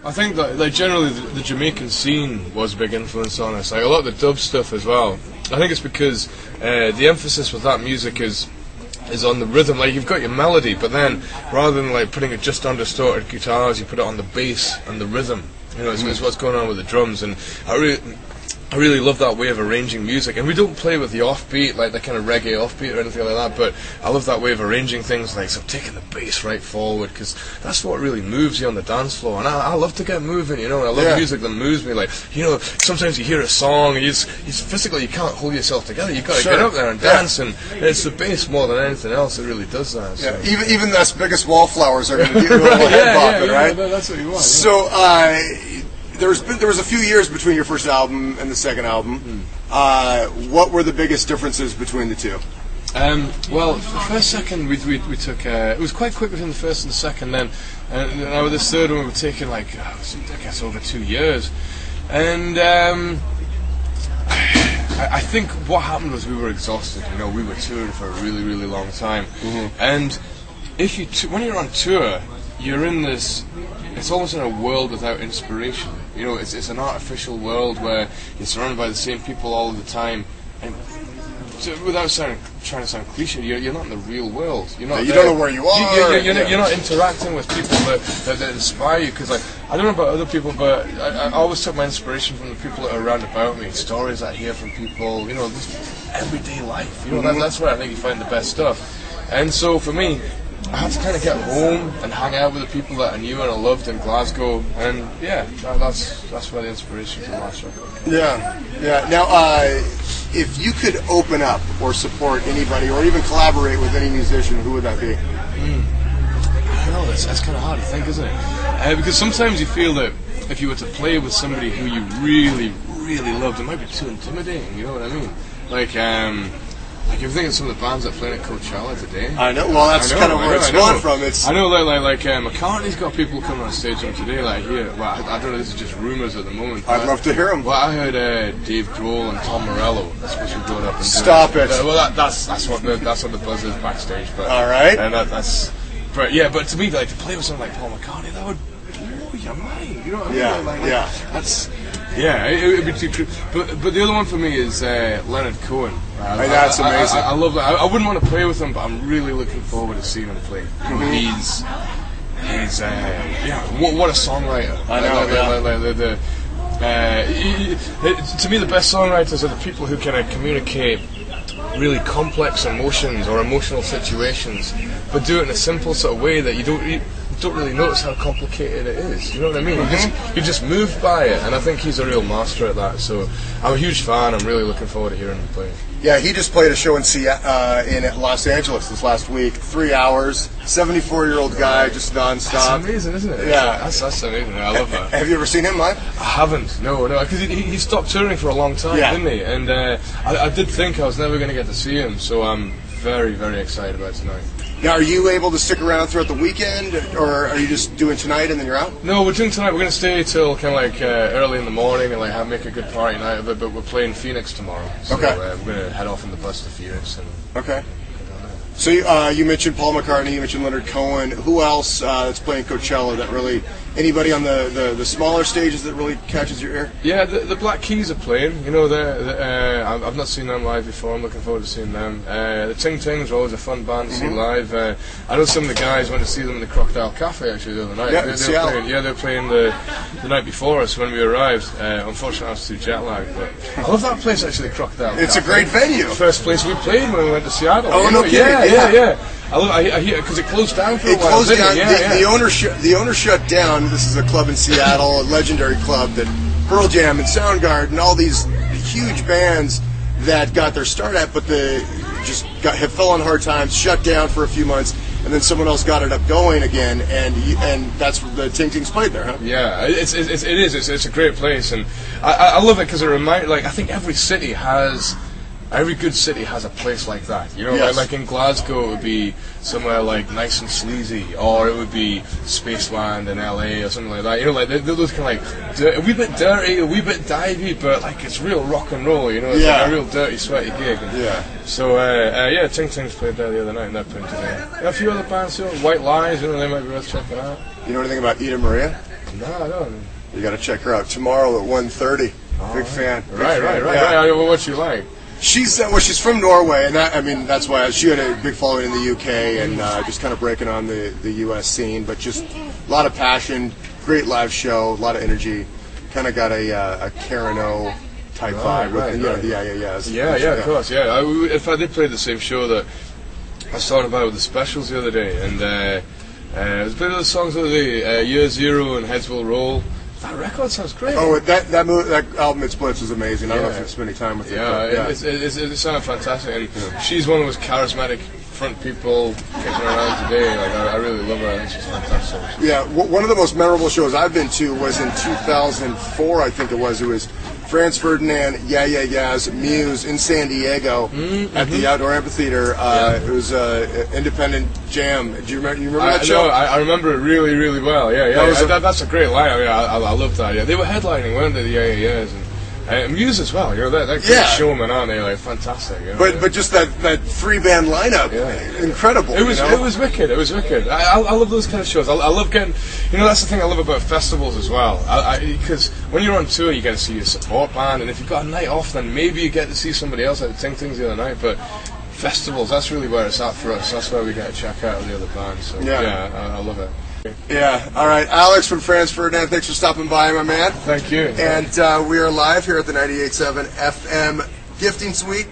I think that like generally the Jamaican scene was a big influence on us. Like a lot of the dub stuff as well. I think it's because the emphasis with that music is on the rhythm. Like you've got your melody, but then rather than like putting it just on distorted guitars, you put it on the bass and the rhythm. You know, it's what's going on with the drums, and I really love that way of arranging music. And we don't play with the offbeat, like the kind of reggae offbeat or anything like that, but I love that way of arranging things, like so taking the bass right forward, because that's what really moves you on the dance floor. And I love to get moving, you know, and I love music that moves me. Like, you know, sometimes you hear a song and you physically you can't hold yourself together. You've got to get up there and dance, and it's the bass more than anything else that really does that. So. Yeah, even us biggest wallflowers are going to give you a little head bopping, right? That's what you want. So, there was a few years between your first album and the second album. What were the biggest differences between the two? Well, the first, second, we took. It was quite quick between the first and the second. Then, now with this third one, we were taking like I guess over 2 years. And I think what happened was we were exhausted. You know, we were touring for a really, really long time. And if when you're on tour, you're in this. It's almost in a world without inspiration. You know, it's an artificial world where you're surrounded by the same people all the time, and without trying to sound cliche, you're not in the real world. You're not. You don't know where you are. You're not interacting with people that inspire you. Because like I don't know about other people, but I always took my inspiration from the people that are around about me. Stories I hear from people. You know, just everyday life. You know, that's where I think you find the best stuff. And so for me, I had to kind of get home and hang out with the people that I knew and I loved in Glasgow, and that's where the inspiration from the last record came. Yeah. Now, if you could open up or support anybody or even collaborate with any musician, who would that be? I don't know. That's kind of hard to think, isn't it? Because sometimes you feel that if you were to play with somebody who you really, really loved, it might be too intimidating. You know what I mean? Like you're thinking some of the bands that play at Coachella today. I know. Well, that's kind of where it's gone from. I know, like McCartney's got people coming on stage on today. Like here, well, I don't know. This is just rumors at the moment. I'd love to hear them. Well, I heard Dave Grohl and Tom Morello. That's supposed to be going up. And Stop it. Well, that's what the buzz is backstage. But all right. And but to me, like to play with someone like Paul McCartney, that would blow your mind. You know what I mean? That's. Yeah, it would be too true. But the other one for me is Leonard Cohen. That's amazing. I love that. I wouldn't want to play with him, but I'm really looking forward to seeing him play. He's what a songwriter. I know. To me, the best songwriters are the people who can communicate really complex emotions or emotional situations, but do it in a simple sort of way that you don't really notice how complicated it is. You know what I mean? You're just moved by it, and I think he's a real master at that. So I'm a huge fan. I'm really looking forward to hearing him play. Yeah, he just played a show in Los Angeles this last week. 3 hours, 74-year-old guy, just nonstop. That's amazing, isn't it? Yeah, that's amazing. I love that. Have you ever seen him live? I haven't. No, because he stopped touring for a long time, didn't he? And I did think I was never going to get to see him. So I'm very, very excited about tonight. Now, are you able to stick around throughout the weekend, or are you just doing tonight and then you're out? No, we're doing tonight. We're going to stay till kind of like early in the morning and make a good party night of it. But we're playing Phoenix tomorrow, so okay. We're going to head off in the bus to Phoenix. Okay. So you mentioned Paul McCartney, you mentioned Leonard Cohen. Who else that's playing Coachella that really, anybody on the smaller stages that really catches your ear? Yeah, the Black Keys are playing. You know, I've not seen them live before. I'm looking forward to seeing them. The Ting Tings are always a fun band to see live. I know some of the guys went to see them in the Crocodile Cafe actually the other night. Yeah, they were playing the night before us when we arrived. Unfortunately, I was too jet lagged. But I love that place actually, Crocodile Cafe. It's a great venue. First place we played when we went to Seattle. Oh, no kidding. Yeah. I hear because it closed down for a while. It closed down. The owner shut down. This is a club in Seattle, a legendary club that Pearl Jam and Soundgarden, all these huge bands that got their start at, but have fell on hard times, shut down for a few months, and then someone else got it up going again, and that's where the Ting Tings played there, huh? Yeah, it is. It's a great place, and I love it because it reminds. Like I think every good city has a place like that. You know, yes. like in Glasgow, it would be somewhere like nice and sleazy, or it would be Spaceland in LA or something like that. You know, like those kind of like a wee bit dirty, a wee bit divey, but like it's real rock and roll. You know, it's like a real dirty, sweaty gig. And so Ting Tings played there the other night, and they're playing today. A few other bands, White Lies. You know, they might be worth checking out. You know anything about Ida Maria? No, I don't. You got to check her out tomorrow at 1:30. Big fan. Right. Yeah. What's she like? She's she's from Norway, and that's why she had a big following in the UK, and just kind of breaking on the US scene. But just a lot of passion, great live show, a lot of energy. Kind of got a Karen O type vibe with the yeah. Yeah, of course. Yeah, in fact, they played the same show that I was talking about with the specials the other day, and it was playing those songs the other day, Year Zero and Heads Will Roll. That record sounds great. Oh, that album It Splits was amazing. I don't know if you've spent any time with it. It sounded fantastic, and she's one of those charismatic front people kicking around today. Like I really love her. I think she's fantastic. Yeah, one of the most memorable shows I've been to was in 2004, I think it was. It was Franz Ferdinand, Yeah's Muse in San Diego at the Outdoor Amphitheater. It was an independent jam. Do you remember that show? No, I remember it really, really well. That's a great line. I mean, I love that. Yeah, they were headlining, weren't they? The Yeahs and Muse as well. You know, they're great showmen, aren't they? Like fantastic. You know? But just that 3-band lineup, incredible. It was wicked. It was wicked. I love those kind of shows. I love getting. You know, that's the thing I love about festivals as well. Because when you're on tour, you get to see your support band, and if you've got a night off, then maybe you get to see somebody else at Ting Tings the other night. But festivals, that's really where it's at for us. That's where we get to check out the other bands. So I love it. Yeah, all right. Alex from Franz Ferdinand, thanks for stopping by, my man. Thank you. And we are live here at the 98.7 FM Gifting Suite